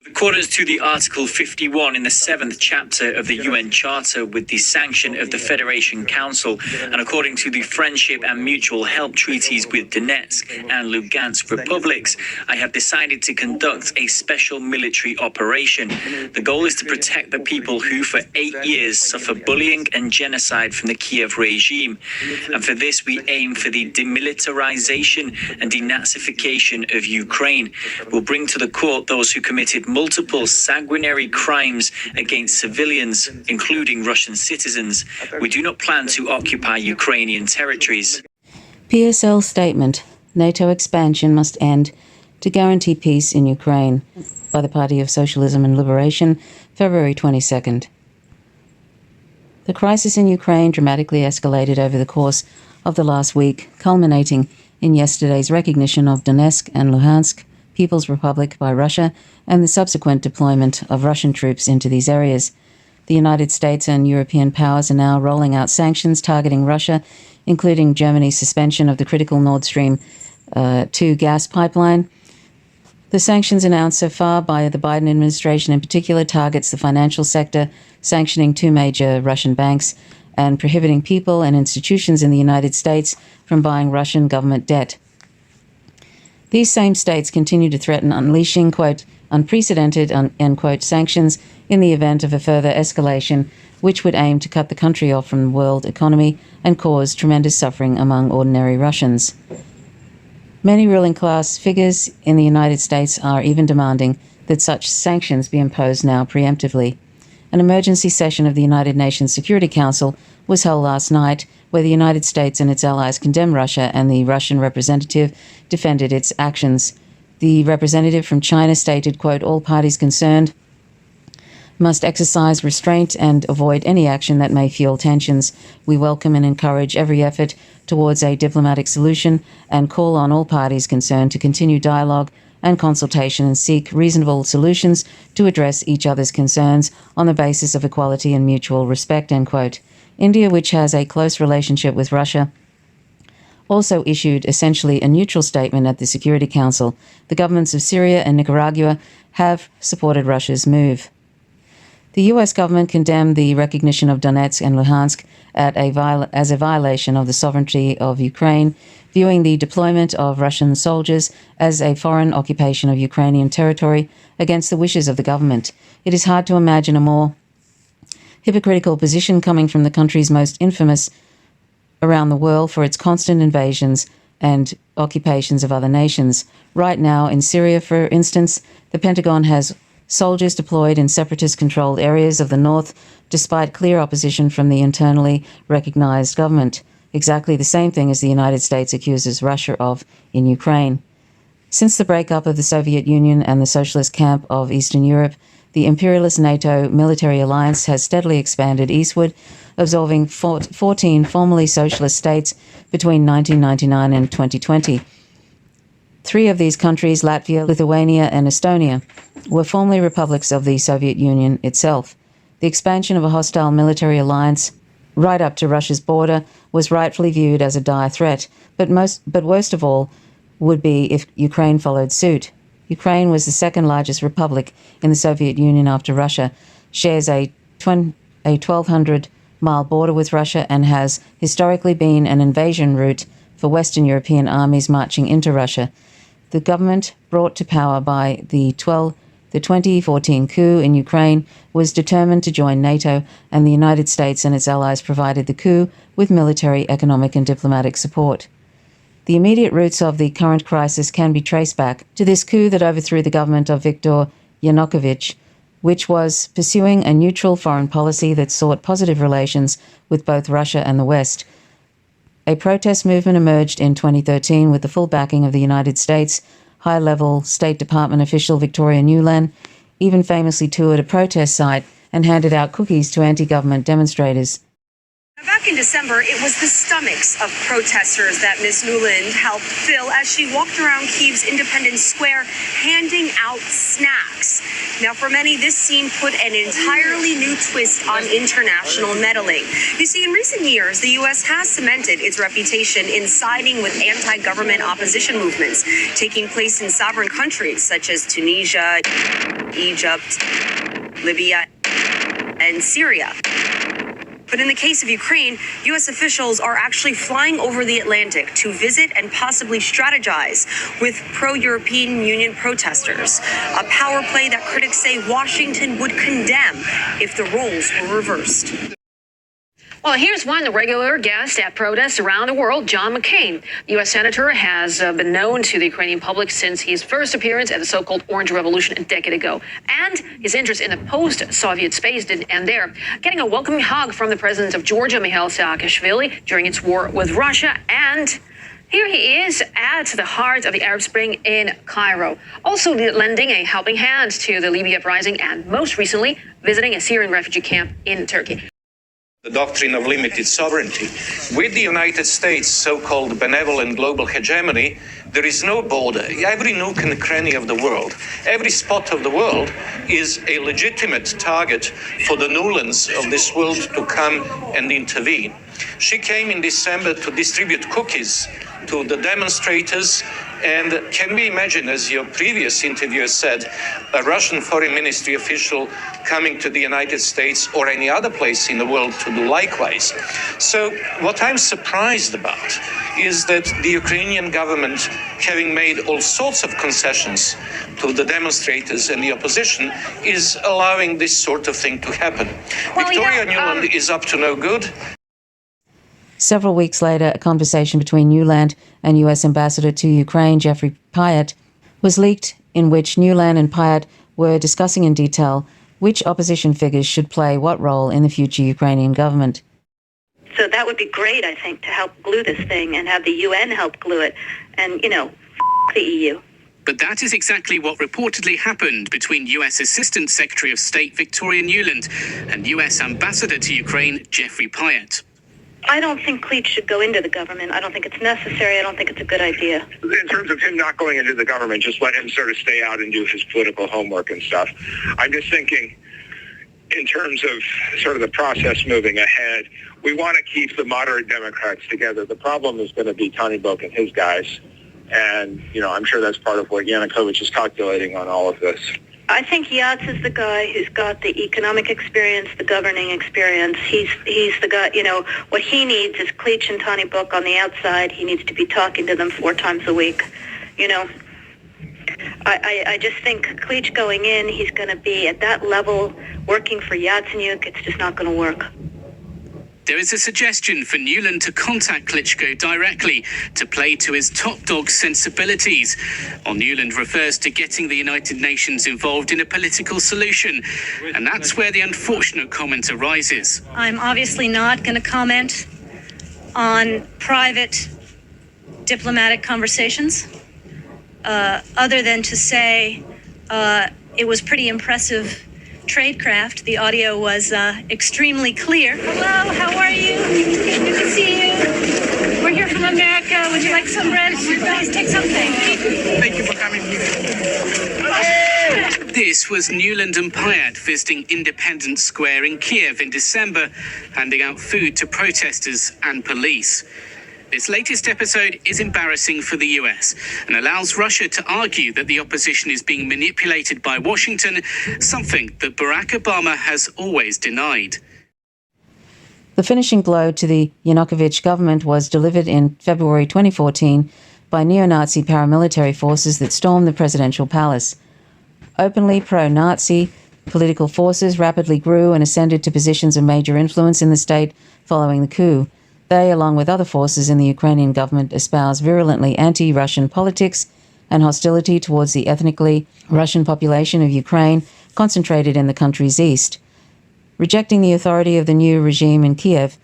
According to the Article 51 in the 7th chapter of the UN Charter with the sanction of the Federation Council, and according to the Friendship and Mutual Help treaties with Donetsk and Lugansk republics, I have decided to conduct a special military operation. The goal is to protect the people who for 8 years suffer bullying and genocide from the Kiev regime. And for this we aim for the demilitarization and denazification of Ukraine. We'll bring to the court those who committed multiple sanguinary crimes against civilians, including Russian citizens. We do not plan to occupy Ukrainian territories. PSL statement: NATO expansion must end to guarantee peace in Ukraine, by the Party of Socialism and Liberation, February 22nd. The crisis in Ukraine dramatically escalated over the course of the last week, culminating in yesterday's recognition of Donetsk and Luhansk People's Republic by Russia and the subsequent deployment of Russian troops into these areas. The United States and European powers are now rolling out sanctions targeting Russia, including Germany's suspension of the critical Nord Stream 2 gas pipeline. The sanctions announced so far by the Biden administration in particular targets the financial sector, sanctioning 2 major Russian banks and prohibiting people and institutions in the United States from buying Russian government debt. These same states continue to threaten unleashing, quote, unprecedented, end quote, sanctions in the event of a further escalation, which would aim to cut the country off from the world economy and cause tremendous suffering among ordinary Russians. Many ruling class figures in the United States are even demanding that such sanctions be imposed now preemptively. An emergency session of the United Nations Security Council was held last night, where the United States and its allies condemned Russia, and the Russian representative defended its actions. The representative from China stated, quote, all parties concerned must exercise restraint and avoid any action that may fuel tensions. We welcome and encourage every effort towards a diplomatic solution and call on all parties concerned to continue dialogue and consultation and seek reasonable solutions to address each other's concerns on the basis of equality and mutual respect, end quote. India, which has a close relationship with Russia, also issued essentially a neutral statement at the Security Council. The governments of Syria and Nicaragua have supported Russia's move. The US government condemned the recognition of Donetsk and Luhansk as a violation of the sovereignty of Ukraine, viewing the deployment of Russian soldiers as a foreign occupation of Ukrainian territory against the wishes of the government. It is hard to imagine a more hypocritical position coming from the country's most infamous around the world for its constant invasions and occupations of other nations. Right now, in Syria, for instance, the Pentagon has soldiers deployed in separatist-controlled areas of the north, despite clear opposition from the internally recognized government. Exactly the same thing as the United States accuses Russia of in Ukraine. Since the breakup of the Soviet Union and the socialist camp of Eastern Europe, the imperialist NATO military alliance has steadily expanded eastward, absorbing 14 formerly socialist states between 1999 and 2020. 3 of these countries, Latvia, Lithuania, and Estonia, were formerly republics of the Soviet Union itself. The expansion of a hostile military alliance right up to Russia's border was rightfully viewed as a dire threat, but worst of all would be if Ukraine followed suit. Ukraine was the second largest republic in the Soviet Union after Russia, shares a 1,200-mile border with Russia, and has historically been an invasion route for Western European armies marching into Russia. The government brought to power by the 2014 coup in Ukraine was determined to join NATO, and the United States and its allies provided the coup with military, economic, and diplomatic support. The immediate roots of the current crisis can be traced back to this coup that overthrew the government of Viktor Yanukovych, which was pursuing a neutral foreign policy that sought positive relations with both Russia and the West. A protest movement emerged in 2013 with the full backing of the United States. High-level State Department official Victoria Nuland even famously toured a protest site and handed out cookies to anti-government demonstrators. Back in December, it was the stomachs of protesters that Ms. Nuland helped fill as she walked around Kyiv's Independence Square handing out snacks. Now, for many, this scene put an entirely new twist on international meddling. You see, in recent years, the U.S. has cemented its reputation in siding with anti-government opposition movements taking place in sovereign countries such as Tunisia, Egypt, Libya, and Syria. But in the case of Ukraine, U.S. officials are actually flying over the Atlantic to visit and possibly strategize with pro-European Union protesters, a power play that critics say Washington would condemn if the roles were reversed. Well, here's one regular guest at protests around the world, John McCain. The U.S. Senator has been known to the Ukrainian public since his first appearance at the so-called Orange Revolution a decade ago. And his interest in the post-Soviet space didn't end there, getting a welcoming hug from the president of Georgia, Mikhail Saakashvili, during its war with Russia. And here he is at the heart of the Arab Spring in Cairo, also lending a helping hand to the Libya uprising and most recently visiting a Syrian refugee camp in Turkey. The doctrine of limited sovereignty. With the United States' so-called benevolent global hegemony, there is no border. Every nook and cranny of the world, every spot of the world is a legitimate target for the Nulands of this world to come and intervene. She came in December to distribute cookies to the demonstrators. And can we imagine, as your previous interviewer said, a Russian foreign ministry official coming to the United States or any other place in the world to do likewise? So what I'm surprised about is that the Ukrainian government, having made all sorts of concessions to the demonstrators and the opposition, is allowing this sort of thing to happen. Well, Victoria Nuland is up to no good. Several weeks later, a conversation between Nuland and U.S. Ambassador to Ukraine, Jeffrey Pyatt, was leaked in which Nuland and Pyatt were discussing in detail which opposition figures should play what role in the future Ukrainian government. So that would be great, I think, to help glue this thing and have the UN help glue it. And, the EU. But that is exactly what reportedly happened between U.S. Assistant Secretary of State Victoria Nuland and U.S. Ambassador to Ukraine, Jeffrey Pyatt. I don't think Klitsch should go into the government. I don't think it's necessary. I don't think it's a good idea. In terms of him not going into the government, just let him sort of stay out and do his political homework and stuff. I'm just thinking in terms of sort of the process moving ahead, we want to keep the moderate Democrats together. The problem is going to be Tony Book and his guys. And, I'm sure that's part of what Yanukovych is calculating on all of this. I think Yats is the guy who's got the economic experience, the governing experience. He's the guy, what he needs is Klitsch and Tony Book on the outside. He needs to be talking to them 4 times a week. I just think Klitsch going in, he's going to be at that level working for Yatsenyuk. It's just not going to work. There is a suggestion for Nuland to contact Klitschko directly to play to his top dog sensibilities, while Nuland refers to getting the United Nations involved in a political solution. And that's where the unfortunate comment arises. I'm obviously not going to comment on private diplomatic conversations, other than to say it was pretty impressive tradecraft. The audio was extremely clear. Hello, how are you? Good to see you. We're here from America. Would you like some bread? Please take something. Thank you for coming here. This was Nuland and Pyatt visiting Independence Square in Kiev in December, handing out food to protesters and police. This latest episode is embarrassing for the US and allows Russia to argue that the opposition is being manipulated by Washington, something that Barack Obama has always denied. The finishing blow to the Yanukovych government was delivered in February 2014 by neo-Nazi paramilitary forces that stormed the presidential palace. Openly pro-Nazi, political forces rapidly grew and ascended to positions of major influence in the state following the coup. They, along with other forces in the Ukrainian government, espouse virulently anti-Russian politics and hostility towards the ethnically Russian population of Ukraine concentrated in the country's east. Rejecting the authority of the new regime in Kiev,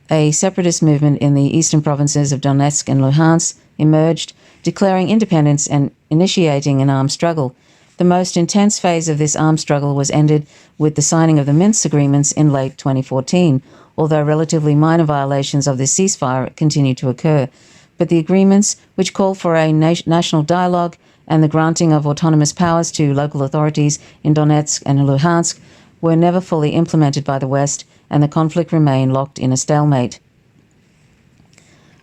a separatist movement in the eastern provinces of Donetsk and Luhansk emerged, declaring independence and initiating an armed struggle. The most intense phase of this armed struggle was ended with the signing of the Minsk agreements in late 2014, although relatively minor violations of this ceasefire continue to occur. But the agreements, which call for a national dialogue and the granting of autonomous powers to local authorities in Donetsk and Luhansk were never fully implemented by the West, and the conflict remained locked in a stalemate.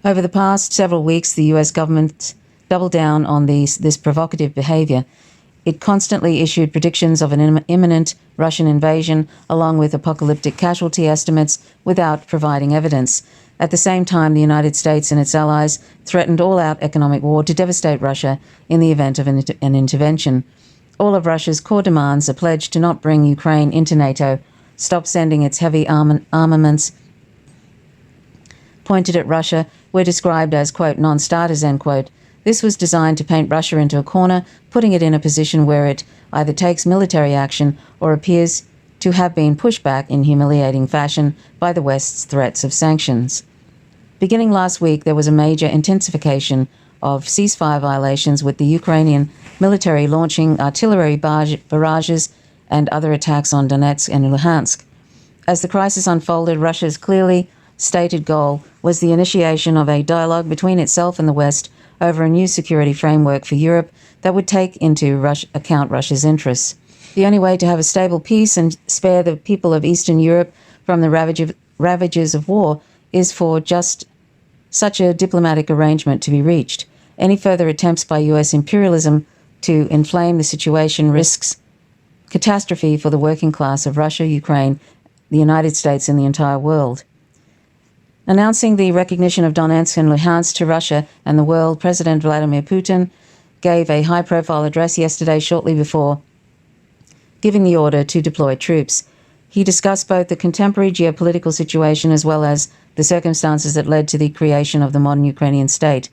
Over the past several weeks, the US government doubled down on this provocative behavior. It constantly issued predictions of an imminent Russian invasion, along with apocalyptic casualty estimates, without providing evidence. At the same time, the United States and its allies threatened all-out economic war to devastate Russia in the event of an intervention. All of Russia's core demands, a pledge to not bring Ukraine into NATO, stop sending its heavy armaments pointed at Russia, were described as, quote, non-starters, end quote. This was designed to paint Russia into a corner, putting it in a position where it either takes military action or appears to have been pushed back in humiliating fashion by the West's threats of sanctions. Beginning last week, there was a major intensification of ceasefire violations, with the Ukrainian military launching artillery barrages and other attacks on Donetsk and Luhansk. As the crisis unfolded, Russia's clearly stated goal was the initiation of a dialogue between itself and the West over a new security framework for Europe that would take into account Russia's interests. The only way to have a stable peace and spare the people of Eastern Europe from the ravages of war is for just such a diplomatic arrangement to be reached. Any further attempts by US imperialism to inflame the situation risks catastrophe for the working class of Russia, Ukraine, the United States, and the entire world. Announcing the recognition of Donetsk and Luhansk to Russia and the world, President Vladimir Putin gave a high-profile address yesterday shortly before giving the order to deploy troops. He discussed both the contemporary geopolitical situation as well as the circumstances that led to the creation of the modern Ukrainian state.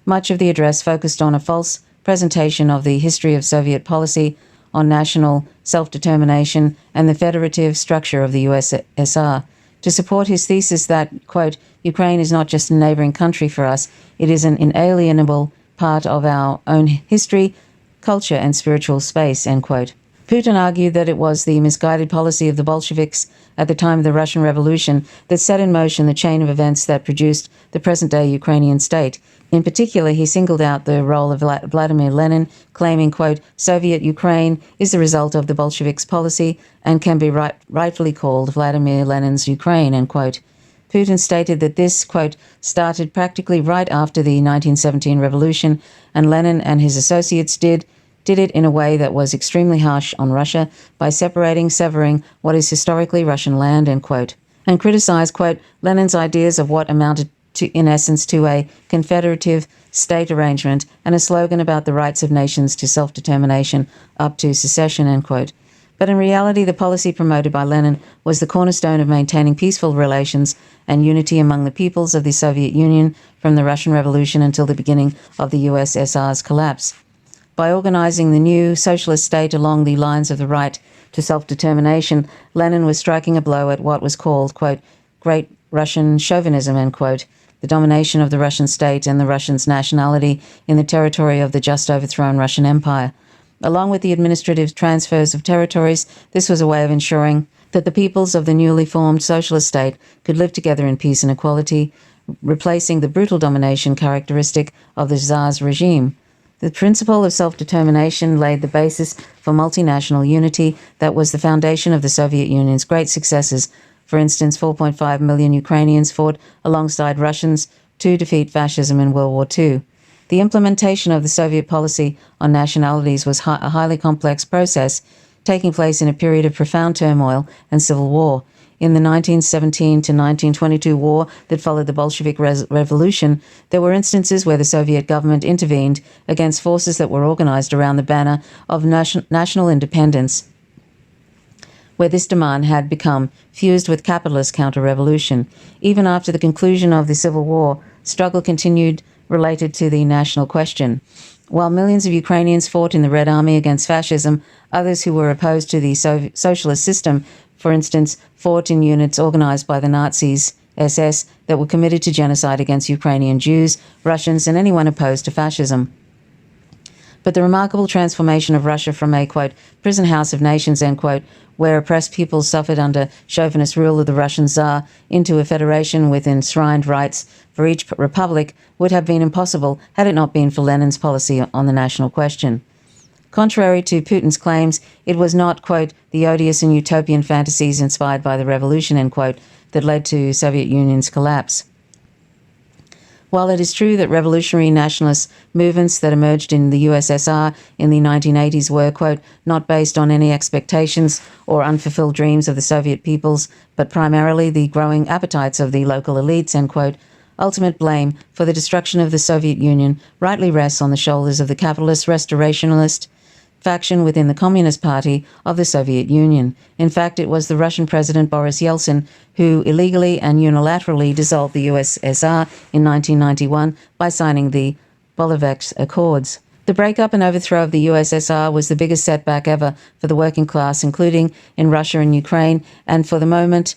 Much of the address focused on a false presentation of the history of Soviet policy on national self-determination and the federative structure of the USSR. To support his thesis that, quote, Ukraine is not just a neighboring country for us, it is an inalienable part of our own history, culture, and spiritual space, end quote. Putin argued that it was the misguided policy of the Bolsheviks at the time of the Russian Revolution that set in motion the chain of events that produced the present-day Ukrainian state. In particular, he singled out the role of Vladimir Lenin, claiming, quote, Soviet Ukraine is the result of the Bolsheviks' policy and can be rightfully called Vladimir Lenin's Ukraine, end quote. Putin stated that this, quote, started practically right after the 1917 revolution, and Lenin and his associates did it in a way that was extremely harsh on Russia by severing what is historically Russian land, end quote, and criticized, quote, Lenin's ideas of what amounted to, in essence, to a confederative state arrangement and a slogan about the rights of nations to self-determination up to secession, end quote. But in reality, the policy promoted by Lenin was the cornerstone of maintaining peaceful relations and unity among the peoples of the Soviet Union from the Russian Revolution until the beginning of the USSR's collapse. By organizing the new socialist state along the lines of the right to self-determination, Lenin was striking a blow at what was called, quote, Great Russian chauvinism, end quote, the domination of the Russian state and the Russians' nationality in the territory of the just overthrown Russian Empire. Along with the administrative transfers of territories, this was a way of ensuring that the peoples of the newly formed socialist state could live together in peace and equality, replacing the brutal domination characteristic of the Tsar's regime. The principle of self-determination laid the basis for multinational unity that was the foundation of the Soviet Union's great successes. For instance, 4.5 million Ukrainians fought alongside Russians to defeat fascism in World War II. The implementation of the Soviet policy on nationalities was a highly complex process, taking place in a period of profound turmoil and civil war. In the 1917 to 1922 war that followed the Bolshevik Revolution, there were instances where the Soviet government intervened against forces that were organized around the banner of national independence, where this demand had become fused with capitalist counter-revolution. Even after the conclusion of the Civil War, struggle continued related to the national question. While millions of Ukrainians fought in the Red Army against fascism, others who were opposed to the socialist system, for instance, fought in units organized by the Nazis, SS, that were committed to genocide against Ukrainian Jews, Russians, and anyone opposed to fascism. But the remarkable transformation of Russia from a, quote, prison house of nations, end quote, where oppressed peoples suffered under chauvinist rule of the Russian Tsar, into a federation with enshrined rights for each republic would have been impossible had it not been for Lenin's policy on the national question. Contrary to Putin's claims, it was not, quote, the odious and utopian fantasies inspired by the revolution, end quote, that led to Soviet Union's collapse. While it is true that revolutionary nationalist movements that emerged in the USSR in the 1980s were, quote, not based on any expectations or unfulfilled dreams of the Soviet peoples, but primarily the growing appetites of the local elites, end quote, ultimate blame for the destruction of the Soviet Union rightly rests on the shoulders of the capitalist restorationalist faction within the Communist Party of the Soviet Union. In fact, it was the Russian President Boris Yeltsin who illegally and unilaterally dissolved the USSR in 1991 by signing the Bolshevik Accords. The breakup and overthrow of the USSR was the biggest setback ever for the working class, including in Russia and Ukraine, and for the movement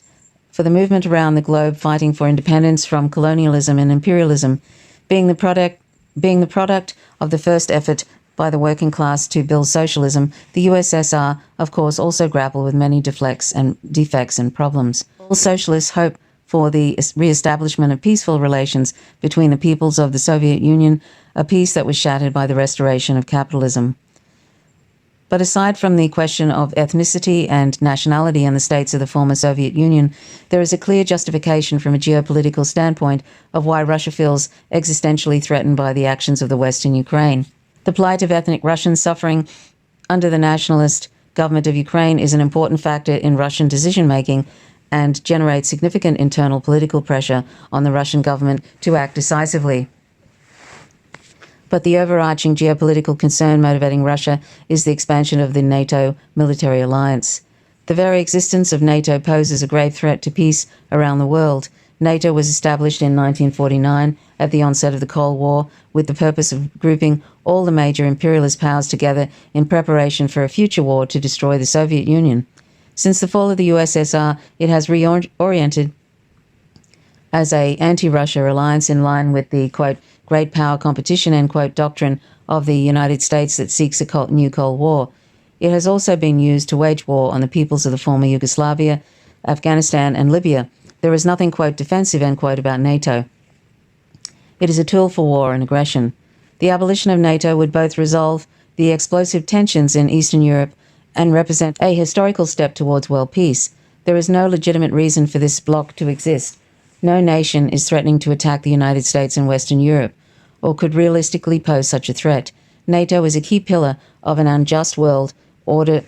around the globe fighting for independence from colonialism and imperialism, being the product of the first effort by the working class to build socialism. The USSR, of course, also grappled with many defects and problems. All socialists hope for the re-establishment of peaceful relations between the peoples of the Soviet Union, a peace that was shattered by the restoration of capitalism. But aside from the question of ethnicity and nationality in the states of the former Soviet Union, there is a clear justification from a geopolitical standpoint of why Russia feels existentially threatened by the actions of the West in Ukraine. The plight of ethnic Russians suffering under the nationalist government of Ukraine is an important factor in Russian decision-making and generates significant internal political pressure on the Russian government to act decisively. But the overarching geopolitical concern motivating Russia is the expansion of the NATO military alliance. The very existence of NATO poses a grave threat to peace around the world. NATO was established in 1949 at the onset of the Cold War with the purpose of grouping all the major imperialist powers together in preparation for a future war to destroy the Soviet Union. Since the fall of the USSR, it has reoriented as an anti-Russia alliance in line with the, quote, great power competition, end quote, doctrine of the United States that seeks a new Cold War. It has also been used to wage war on the peoples of the former Yugoslavia, Afghanistan, and Libya. There is nothing, quote, defensive, end quote, about NATO. It is a tool for war and aggression. The abolition of NATO would both resolve the explosive tensions in Eastern Europe and represent a historical step towards world peace. There is no legitimate reason for this bloc to exist. No nation is threatening to attack the United States and Western Europe, or could realistically pose such a threat. NATO is a key pillar of an unjust world order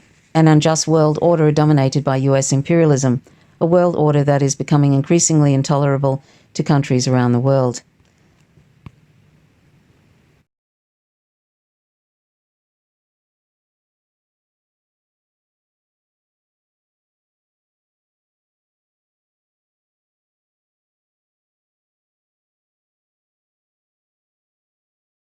dominated by US imperialism, a world order that is becoming increasingly intolerable to countries around the world.